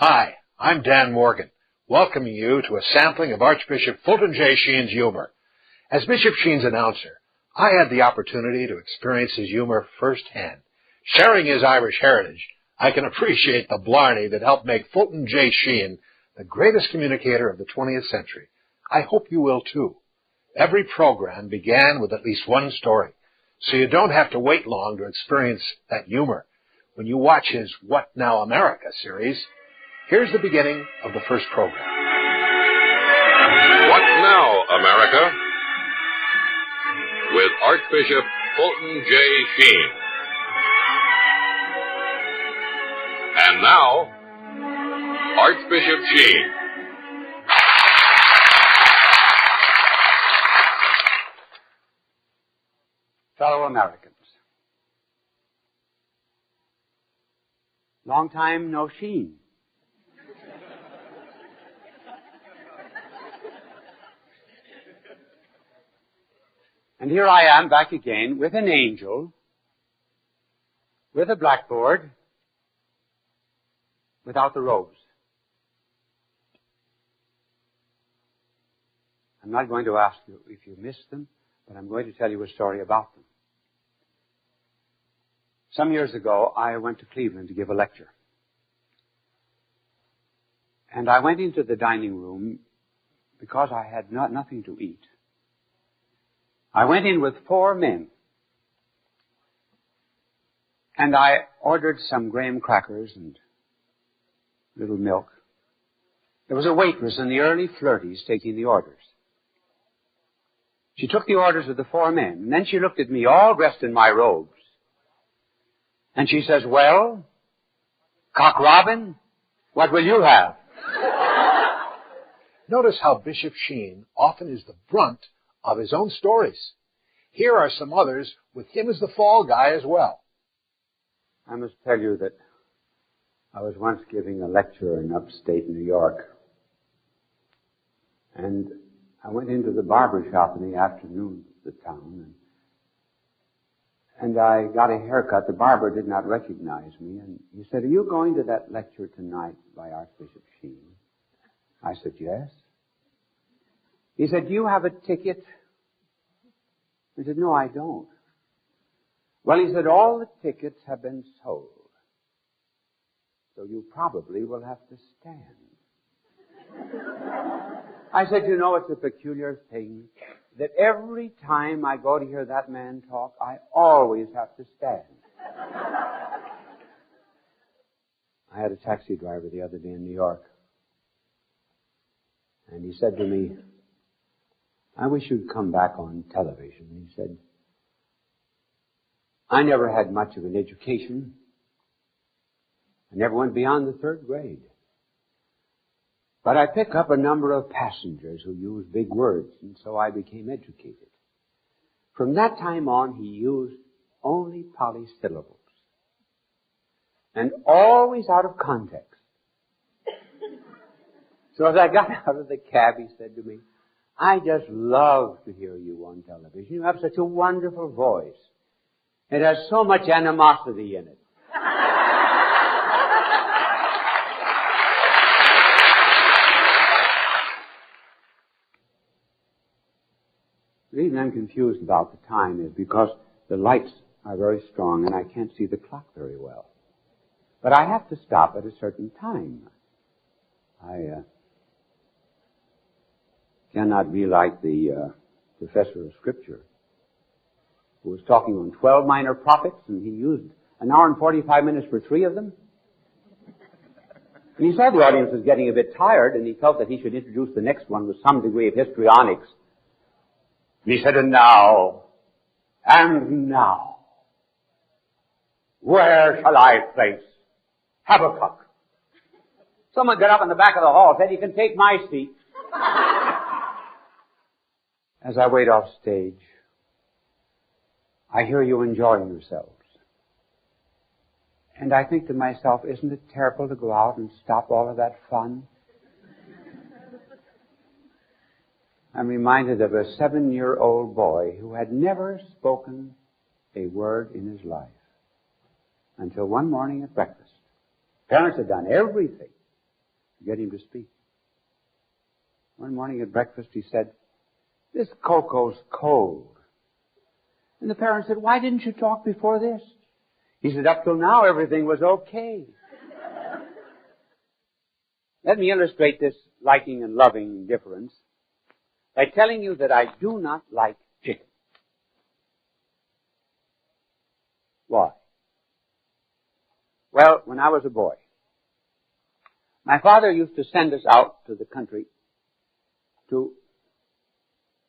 Hi, I'm Dan Morgan, welcoming you to a sampling of Archbishop Fulton J Sheen's humor. As Bishop Sheen's announcer, I had the opportunity to experience his humor firsthand. Sharing his Irish heritage, I can appreciate the blarney that helped make Fulton J Sheen the greatest communicator of the 20th century. I hope you will too. Every program began with at least one story, so you don't have to wait long to experience that humor when you watch his What Now America series. Here's the beginning of the first program. What Now America? With Archbishop Fulton J Sheen. And now, Archbishop Sheen. Fellow Americans, long time no Sheen. And here I am back again with an angel, with a blackboard, without the robes. I'm not going to ask you if you missed them, but I'm going to tell you a story about them. Some years ago, I went to Cleveland to give a lecture. And I went into the dining room because I had nothing to eat. I went in with 4 men. And I ordered some graham crackers and a little milk. There was a waitress in the early 30s taking the orders. She took the orders of the 4 men, and then she looked at me all dressed in my robes. And she says, "Well, Cock Robin, what will you have?" Notice how Bishop Sheen often is the brunt of his own stories. Here are some others with him as the fall guy as well. I must tell you that I was once giving a lecture in upstate New York. And I went into the barber shop in the afternoon of the town, and I got a haircut. The barber did not recognize me, and he said, "Are you going to that lecture tonight by Archbishop Sheen?" I said, "Yes." He said, "Do you have a ticket?" I said, "No, I don't." Well, he said, "All the tickets have been sold, so you probably will have to stand." I said, "You know, it's a peculiar thing that every time I go to hear that man talk, I always have to stand." I had a taxi driver the other day in New York, and he said to me, "I wish you'd come back on television." He said, "I never had much of an education. I never went beyond the 3rd grade. But I pick up a number of passengers who use big words, and so I became educated." From that time on, he used only polysyllables, and always out of context. So as I got out of the cab, he said to me, "I just love to hear you on television. You have such a wonderful voice. It has so much animosity in it." The reason I'm confused about the time is because the lights are very strong and I can't see the clock very well. But I have to stop at a certain time. I cannot be like the professor of Scripture who was talking on 12 minor prophets, and he used an hour and 45 minutes for 3 of them. And he saw the audience was getting a bit tired, and he felt that he should introduce the next one with some degree of histrionics. And he said, and now, where shall I place Habakkuk?" Someone got up in the back of the hall and said, "You can take my seat." As I wait off stage, I hear you enjoying yourselves. And I think to myself, isn't it terrible to go out and stop all of that fun? I'm reminded of a 7-year-old boy who had never spoken a word in his life until one morning at breakfast. Parents had done everything to get him to speak. One morning at breakfast he said, "This cocoa's cold." And the parents said, "Why didn't you talk before this?" He said, "Up till now everything was okay." Let me illustrate this liking and loving difference by telling you that I do not like chicken. Why? Well, when I was a boy, my father used to send us out to the country to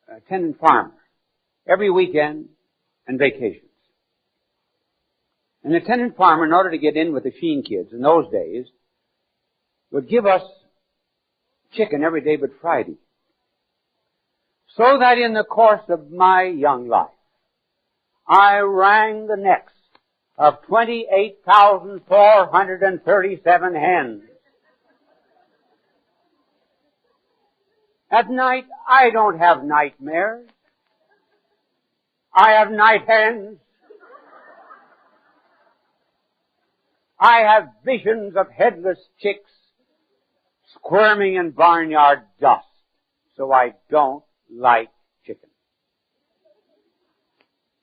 a tenant farmer every weekend and vacations. And the tenant farmer, in order to get in with the Sheen kids in those days, would give us chicken every day but Friday. So that in the course of my young life, I wrung the necks of 28,437 hens. At night, I don't have nightmares. I have night hens. I have visions of headless chicks squirming in barnyard dust. So I don't like chicken.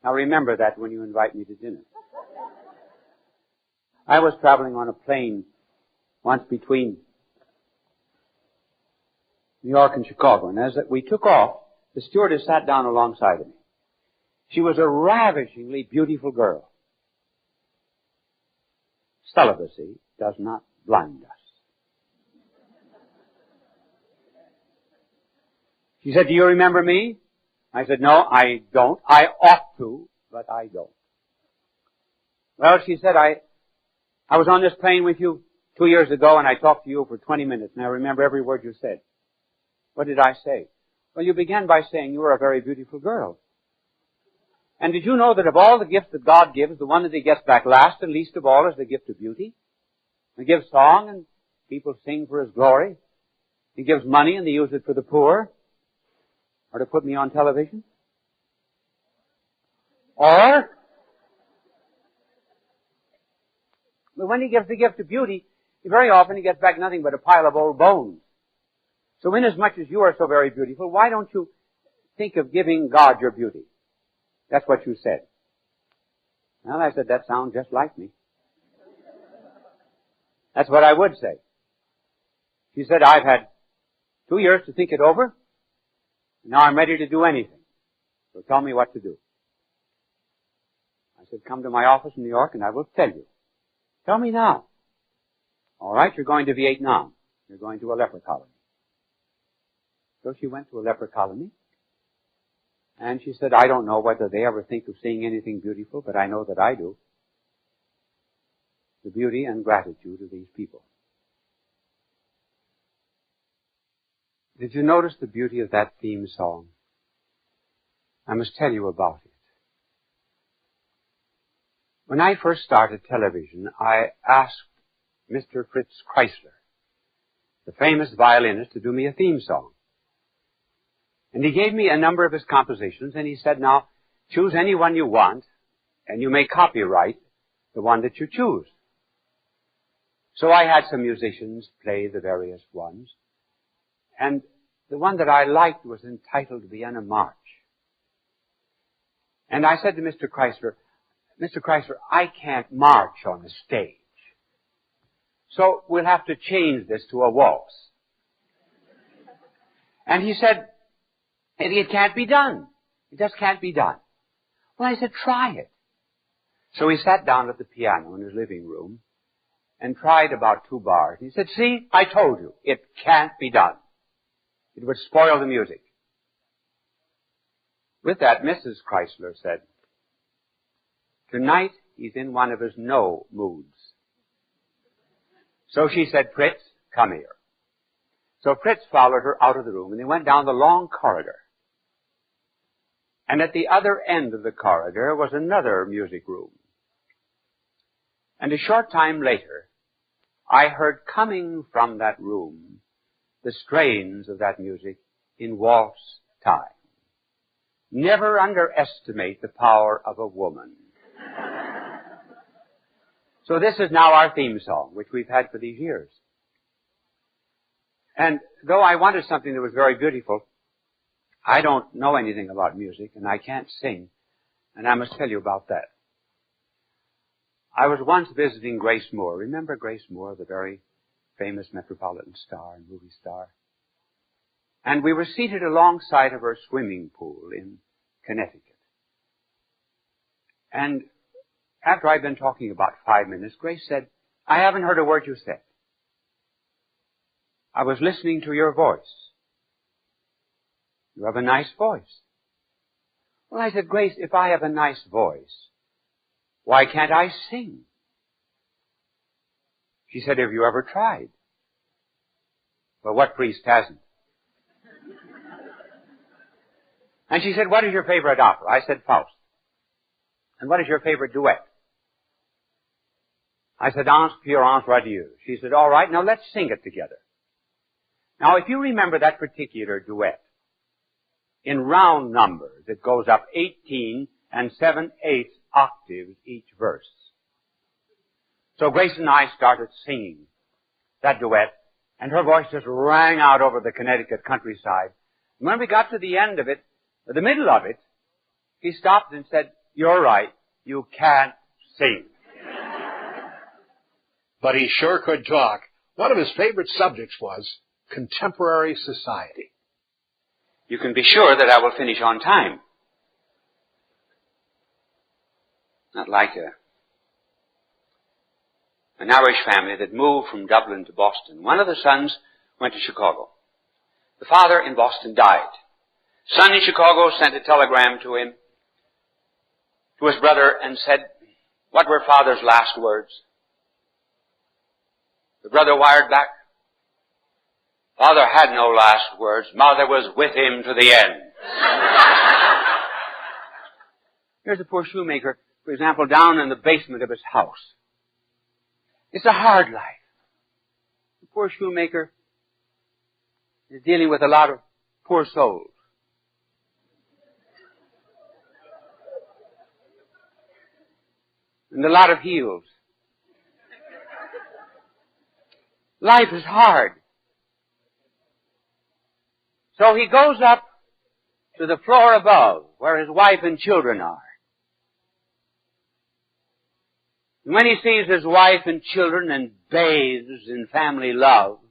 Now remember that when you invite me to dinner. I was traveling on a plane once between New York and Chicago, and as we took off, the stewardess sat down alongside of me. She was a ravishingly beautiful girl. Celibacy does not blind us. She said, "Do you remember me?" I said, "No, I don't. I ought to, but I don't." Well, she said, I was on this plane with you 2 years ago, and I talked to you for 20 minutes, and I remember every word you said. What did I say? Well, you began by saying you were a very beautiful girl. And did you know that of all the gifts that God gives, the one that He gets back last and least of all is the gift of beauty? He gives song, and people sing for His glory. He gives money, and they use it for the poor. Or to put me on television. Or, but when He gives the gift of beauty, very often He gets back nothing but a pile of old bones. So inasmuch as you are so very beautiful, why don't you think of giving God your beauty? That's what you said. Well, I said, that sounds just like me. That's what I would say. She said, I've had 2 years to think it over. Now I'm ready to do anything. So tell me what to do. I said, come to my office in New York and I will tell you. Tell me now. All right, you're going to Vietnam. You're going to a leper colony. So she went to a leper colony. And she said, I don't know whether they ever think of seeing anything beautiful, but I know that I do. The beauty and gratitude of these people. Did you notice the beauty of that theme song? I must tell you about it. When I first started television, I asked Mr. Fritz Kreisler, the famous violinist, to do me a theme song. And he gave me a number of his compositions, and he said, now, choose any one you want, and you may copyright the one that you choose. So I had some musicians play the various ones, and the one that I liked was entitled Vienna March. And I said to Mr. Kreisler, I can't march on the stage. So we'll have to change this to a waltz. And he said, it can't be done. It just can't be done. Well, I said, try it. So he sat down at the piano in his living room and tried about 2 bars. He said, see, I told you, it can't be done. It would spoil the music. With that, Mrs. Kreisler said, tonight he's in one of his no moods. So she said, Fritz, come here. So Fritz followed her out of the room, and they went down the long corridor. And at the other end of the corridor was another music room. And a short time later, I heard coming from that room the strains of that music in waltz time. Never underestimate the power of a woman. So this is now our theme song, which we've had for these years. And though I wanted something that was very beautiful, I don't know anything about music, and I can't sing, and I must tell you about that. I was once visiting Grace Moore. Remember Grace Moore, the very famous metropolitan star and movie star? And we were seated alongside of her swimming pool in Connecticut. And after I'd been talking about 5 minutes, Grace said, "I haven't heard a word you said. I was listening to your voice. You have a nice voice." Well, I said, "Grace, if I have a nice voice, why can't I sing?" She said, "Have you ever tried?" Well, what priest hasn't? And she said, "What is your favorite opera?" I said, "Faust." "And what is your favorite duet?" I said, "Anse pure, anse radieux." She said, "All right, now let's sing it together." Now, if you remember that particular duet, in round numbers, it goes up 18 and 7/8 octaves each verse. So Grace and I started singing that duet, and her voice just rang out over the Connecticut countryside. And when we got to the end of it, the middle of it, he stopped and said, "You're right, you can't sing." But he sure could talk. One of his favorite subjects was contemporary society. You can be sure that I will finish on time. Not like an Irish family that moved from Dublin to Boston. One of the sons went to Chicago. The father in Boston died. Son in Chicago sent a telegram to him, to his brother, and said, "What were father's last words?" The brother wired back, "Father had no last words. Mother was with him to the end." Here's a poor shoemaker, for example, down in the basement of his house. It's a hard life. The poor shoemaker is dealing with a lot of poor souls. And a lot of heels. Life is hard. So he goes up to the floor above, where his wife and children are. And when he sees his wife and children and bathes in family love,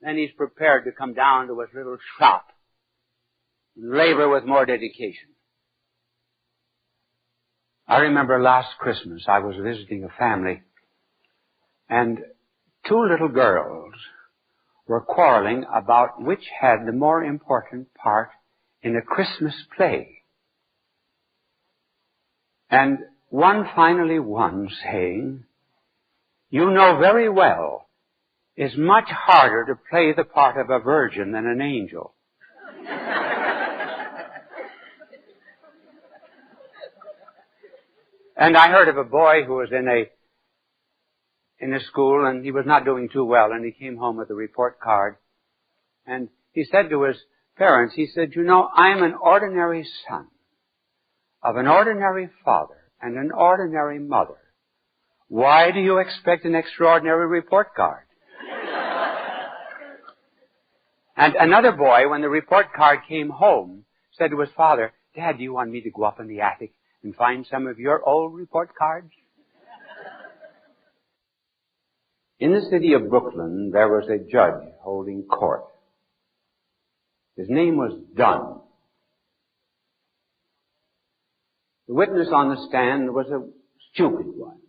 then he's prepared to come down to his little shop and labor with more dedication. I remember last Christmas I was visiting a family, and two little girls were quarreling about which had the more important part in a Christmas play. And one finally won, saying, "You know very well it's much harder to play the part of a virgin than an angel." And I heard of a boy who was in a school, and he was not doing too well, and he came home with a report card. And he said to his parents, he said, "You know, I am an ordinary son of an ordinary father and an ordinary mother. Why do you expect an extraordinary report card?" And another boy, when the report card came home, said to his father, "Dad, do you want me to go up in the attic and find some of your old report cards?" In the city of Brooklyn, there was a judge holding court. His name was Dunn. The witness on the stand was a stupid one.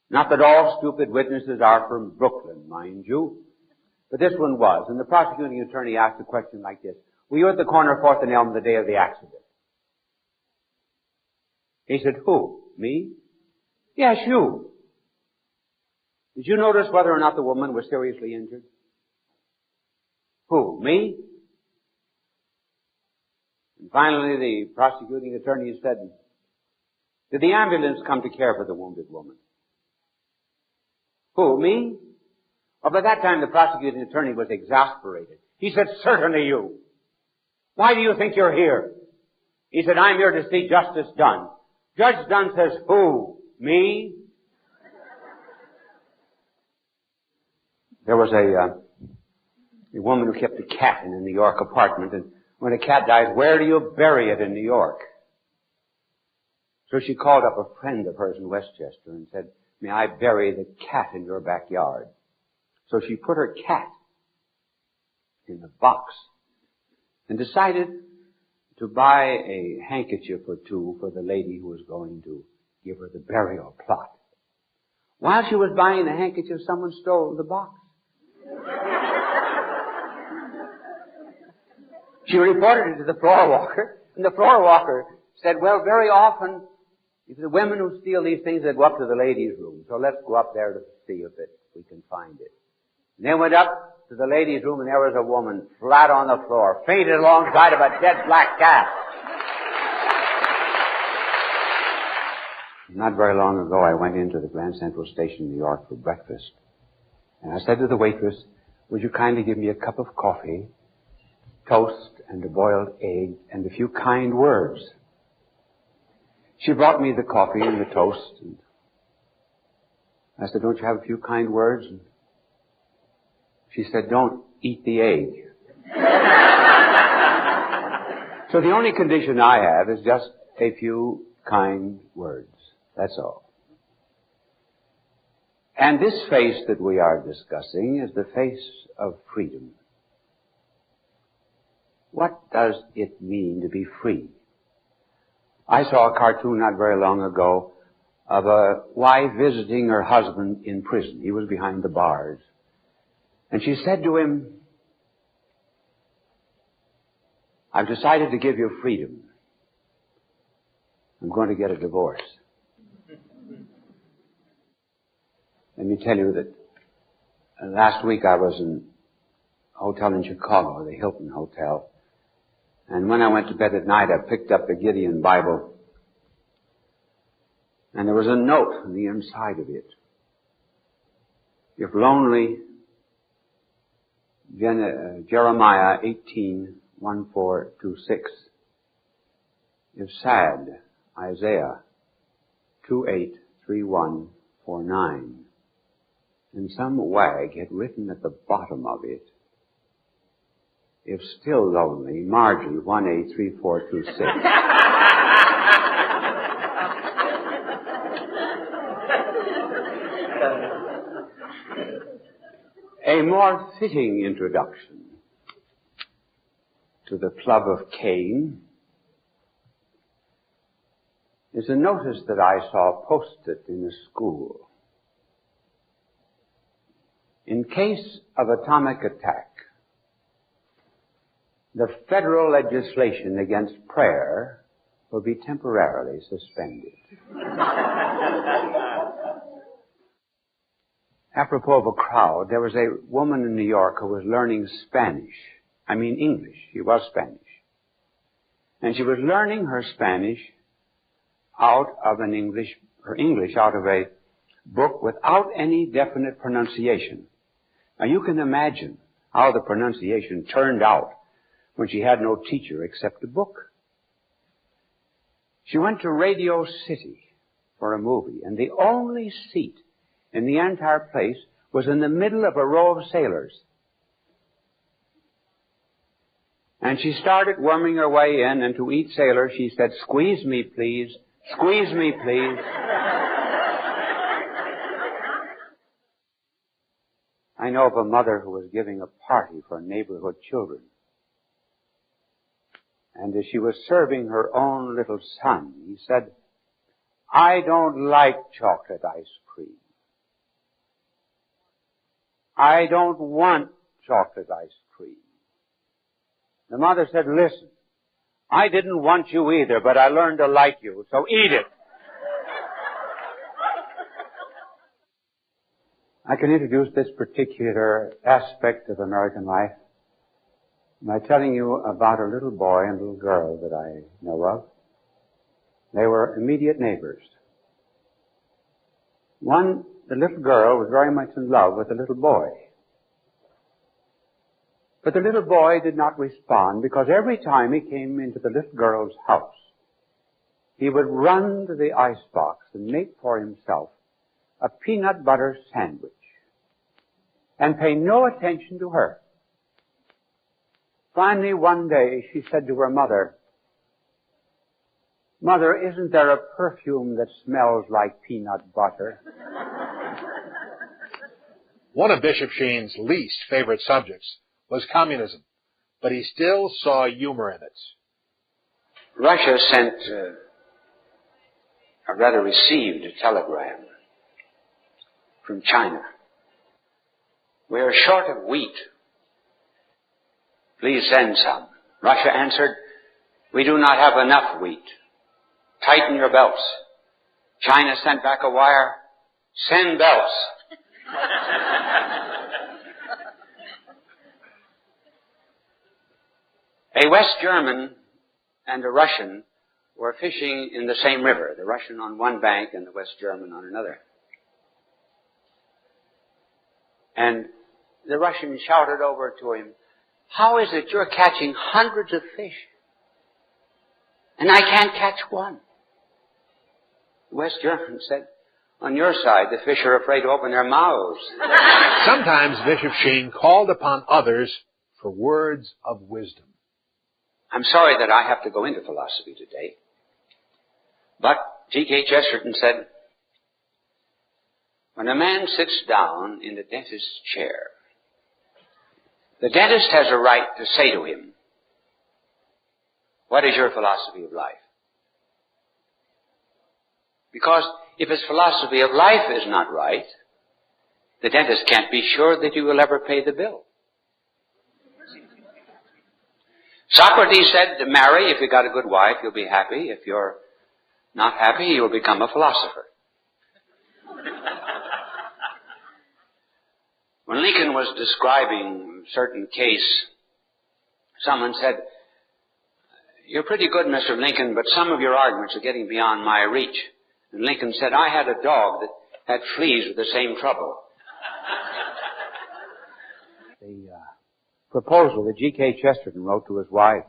Not that all stupid witnesses are from Brooklyn, mind you, but this one was. And the prosecuting attorney asked a question like this: "Were you at the corner of 4th and Elm the day of the accident?" He said, "Who? Me?" "Yes, you. Did you notice whether or not the woman was seriously injured?" "Who? Me?" And finally, the prosecuting attorney said, "Did the ambulance come to care for the wounded woman?" "Who? Me?" Well, by that time, the prosecuting attorney was exasperated. He said, "Certainly you. Why do you think you're here?" He said, "I'm here to see Justice Dunn." Judge Dunn says, "Who? Me?" There was a The woman who kept a cat in a New York apartment, and when a cat dies, where do you bury it in New York? So she called up a friend of hers in Westchester and said, may I bury the cat in your backyard? So she put her cat in a box and decided to buy a handkerchief or two for the lady who was going to give her the burial plot. While she was buying the handkerchief, someone stole the box. She reported it to the floor walker, and the floor walker said, well, very often, if the women who steal these things, they go up to the ladies' room. So let's go up there to see if we can find it. And they went up to the ladies' room, and there was a woman flat on the floor, fainted alongside of a dead black cat. Not very long ago, I went into the Grand Central Station in New York for breakfast. And I said to the waitress, would you kindly give me a cup of coffee, toast, and a boiled egg, and a few kind words? She brought me the coffee and the toast, and I said, don't you have a few kind words? And she said, don't eat the egg. So the only condition I have is just a few kind words. That's all. And this face that we are discussing is the face of freedom. What does it mean to be free? I saw a cartoon not very long ago of a wife visiting her husband in prison. He was behind the bars. And she said to him, I've decided to give you freedom. I'm going to get a divorce. Let me tell you that last week I was in a hotel in Chicago, the Hilton Hotel. And when I went to bed at night, I picked up the Gideon Bible. And there was a note on the inside of it. If lonely, Jeremiah 18:14-26. If sad, Isaiah 28:31-49. And some wag had written at the bottom of it, if still lonely, Margie 1A3426. A more fitting introduction to the Club of Cain is a notice that I saw posted in a school. In case of atomic attack, the federal legislation against prayer will be temporarily suspended. Apropos of a crowd, there was a woman in New York who was learning Spanish. I mean English. She was Spanish. And she was learning her Spanish out of her English out of a book without any definite pronunciation. Now you can imagine how the pronunciation turned out when she had no teacher except a book. She went to Radio City for a movie, and the only seat in the entire place was in the middle of a row of sailors. And she started worming her way in, and to each sailor she said, squeeze me, please. Squeeze me, please. I know of a mother who was giving a party for neighborhood children. And as she was serving her own little son, he said, I don't like chocolate ice cream. I don't want chocolate ice cream. The mother said, listen, I didn't want you either, but I learned to like you, so eat it. I can introduce this particular aspect of American life by telling you about a little boy and little girl that I know of. They were immediate neighbors. The little girl was very much in love with the little boy. But the little boy did not respond because every time he came into the little girl's house, he would run to the icebox and make for himself a peanut butter sandwich and pay no attention to her. Finally, one day, she said to her mother, "Mother, isn't there a perfume that smells like peanut butter?" One of Bishop Sheen's least favorite subjects was communism, but he still saw humor in it. Russia sent, or rather received, a telegram from China. "We are short of wheat. Please send some." Russia answered, "We do not have enough wheat. Tighten your belts." China sent back a wire, "Send belts." A West German and a Russian were fishing in the same river, the Russian on one bank and the West German on another. And the Russian shouted over to him, "How is it you're catching hundreds of fish and I can't catch one?" The West German said, "On your side, the fish are afraid to open their mouths." Sometimes Bishop Sheen called upon others for words of wisdom. I'm sorry that I have to go into philosophy today, but G.K. Chesterton said, "When a man sits down in the dentist's chair, the dentist has a right to say to him, 'What is your philosophy of life?' Because if his philosophy of life is not right, the dentist can't be sure that you will ever pay the bill." Socrates said to marry, if you got a good wife, you'll be happy. If you're not happy, you'll become a philosopher. When Lincoln was describing a certain case, someone said, "You're pretty good, Mr. Lincoln, but some of your arguments are getting beyond my reach." And Lincoln said, "I had a dog that had fleas with the same trouble." The proposal that G.K. Chesterton wrote to his wife.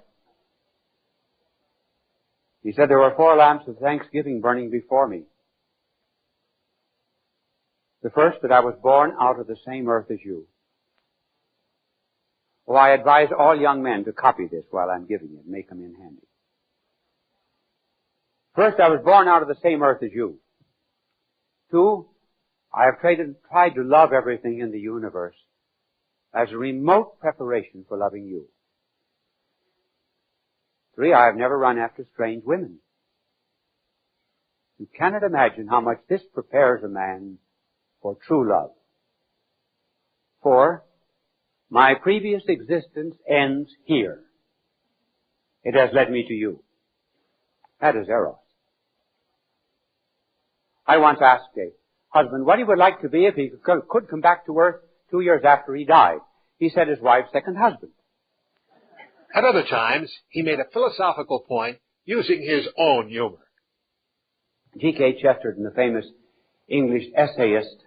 He said, "There were 4 lamps of thanksgiving burning before me. The first, that I was born out of the same earth as you." Oh, I advise all young men to copy this while I'm giving it, make them in handy. First, I was born out of the same earth as you. 2, I have tried to love everything in the universe as a remote preparation for loving you. 3, I have never run after strange women. You cannot imagine how much this prepares a man for true love. 4, my previous existence ends here. It has led me to you. That is Eros. I once asked a husband what he would like to be if he could come back to earth 2 years after he died. He said his wife's second husband. At other times, he made a philosophical point using his own humor. G.K. Chesterton, the famous English essayist,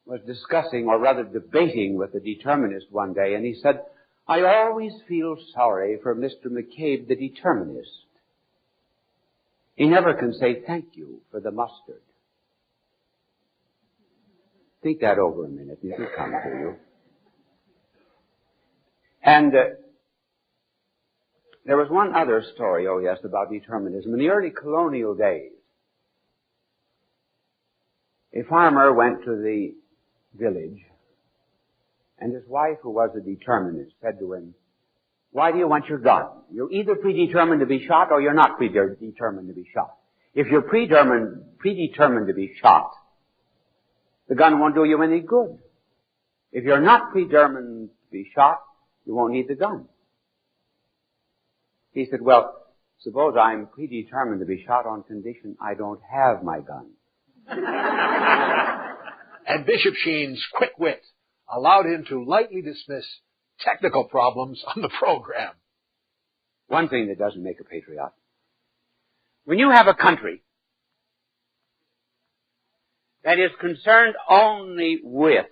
was discussing, or rather debating, with a determinist one day, and he said, "I always feel sorry for Mr. McCabe, the determinist. He never can say thank you for the mustard." Think that over a minute, and it'll come to you. And there was one other story, about determinism. In the early colonial days, a farmer went to the village, and his wife, who was a determinist, said to him, "Why do you want your gun? You're either predetermined to be shot or you're not predetermined to be shot. If you're predetermined to be shot, the gun won't do you any good. If you're not predetermined to be shot, you won't need the gun." He said, "Well, suppose I'm predetermined to be shot on condition I don't have my gun." And Bishop Sheen's quick wit allowed him to lightly dismiss technical problems on the program. One thing that doesn't make a patriot. When you have a country that is concerned only with,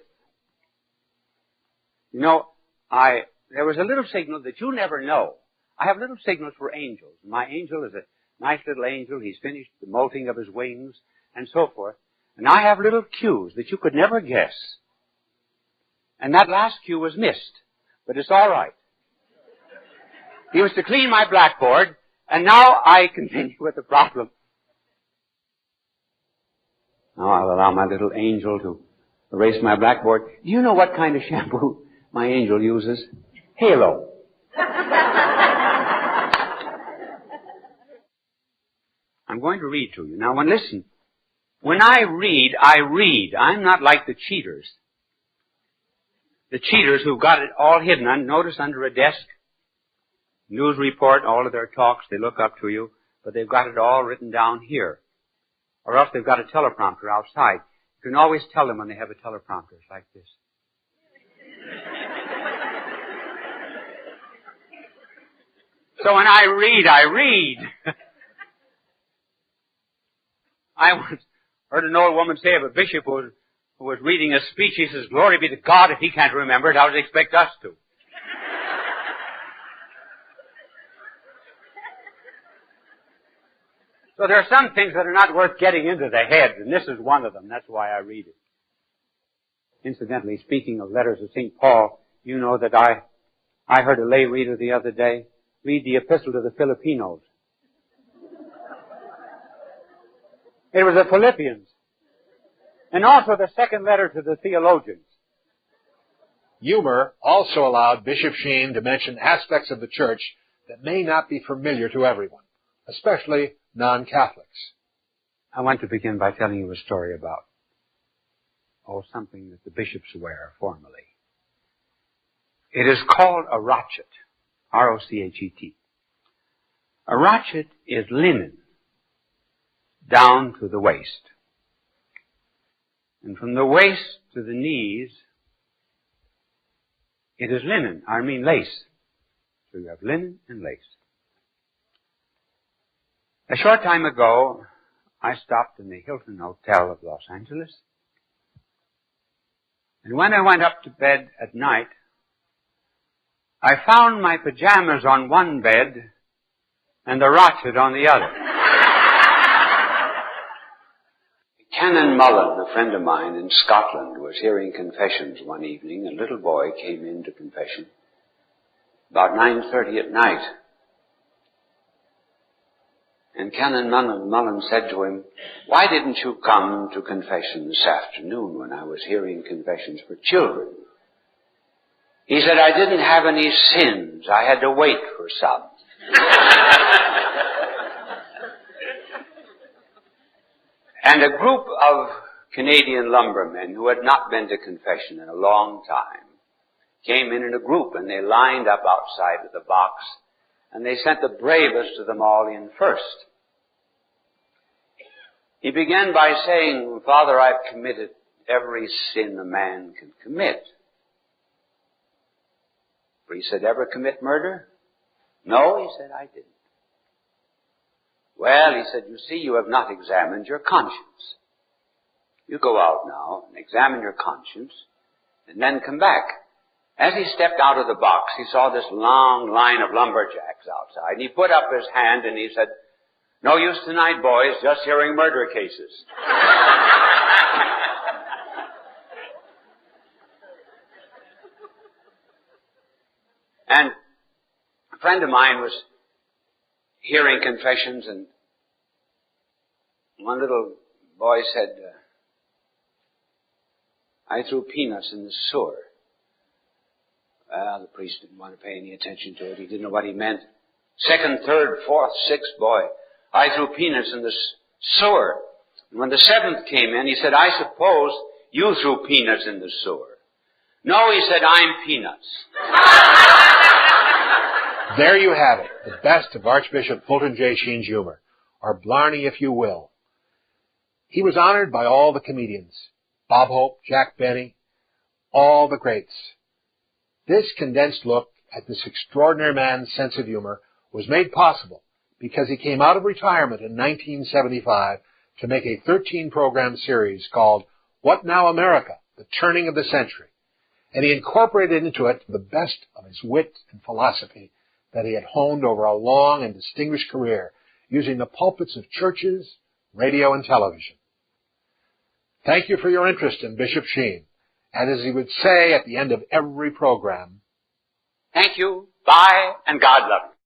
there was a little signal that you never know. I have little signals for angels. My angel is a nice little angel. He's finished the molting of his wings and so forth. And I have little cues that you could never guess. And that last cue was missed. But it's all right. He was to clean my blackboard, and now I continue with the problem. Now I'll allow my little angel to erase my blackboard. Do you know what kind of shampoo my angel uses? Halo. I'm going to read to you. Now, listen. When I read, I read. I'm not like the cheaters. The cheaters who've got it all hidden. Notice under a desk, news report, all of their talks, they look up to you, but they've got it all written down here. Or else they've got a teleprompter outside. You can always tell them when they have a teleprompter. It's like this. So when I read, I read. I once heard an old woman say of a bishop who was reading a speech, he says, "Glory be to God, if he can't remember it, how does he expect us to?" So there are some things that are not worth getting into the head, and this is one of them. That's why I read it. Incidentally, speaking of letters of St. Paul, you know that I heard a lay reader the other day read the epistle to the Filipinos. It was the Philippians. And also the second letter to the theologians. Humor also allowed Bishop Sheen to mention aspects of the church that may not be familiar to everyone, especially non-Catholics. I want to begin by telling you a story about, something that the bishops wear formally. It is called a rochet, R-O-C-H-E-T. A rochet is linen down to the waist. And from the waist to the knees, it is lace. So you have linen and lace. A short time ago, I stopped in the Hilton Hotel of Los Angeles. And when I went up to bed at night, I found my pajamas on one bed and the rochet on the other. Canon Mullen, a friend of mine in Scotland, was hearing confessions one evening. A little boy came into confession about 9:30 at night. And Canon Mullen said to him, "Why didn't you come to confession this afternoon when I was hearing confessions for children?" He said, "I didn't have any sins. I had to wait for some." And a group of Canadian lumbermen who had not been to confession in a long time came in a group, and they lined up outside of the box, and they sent the bravest of them all in first. He began by saying, "Father, I've committed every sin a man can commit." The priest said, "Ever commit murder?" "No," he said, "I didn't." "Well," he said, "you see, you have not examined your conscience. You go out now and examine your conscience, and then come back." As he stepped out of the box, he saw this long line of lumberjacks outside, and he put up his hand and he said, "No use tonight, boys, just hearing murder cases." And a friend of mine was hearing confessions, and one little boy said, "I threw peanuts in the sewer." Well, the priest didn't want to pay any attention to it. He didn't know what he meant. Second, third, fourth, sixth boy, "I threw peanuts in the sewer." And when the seventh came in, he said, "I suppose you threw peanuts in the sewer." "No," he said, "I'm peanuts." There you have it, the best of Archbishop Fulton J Sheen's humor, or Blarney if you will. He was honored by all the comedians, Bob Hope, Jack Benny, all the greats. This condensed look at this extraordinary man's sense of humor was made possible because he came out of retirement in 1975 to make a 13-program series called What Now America? The Turning of the Century. And he incorporated into it the best of his wit and philosophy that he had honed over a long and distinguished career using the pulpits of churches, radio, and television. Thank you for your interest in Bishop Sheen. And as he would say at the end of every program, Thank you, bye, and God love you.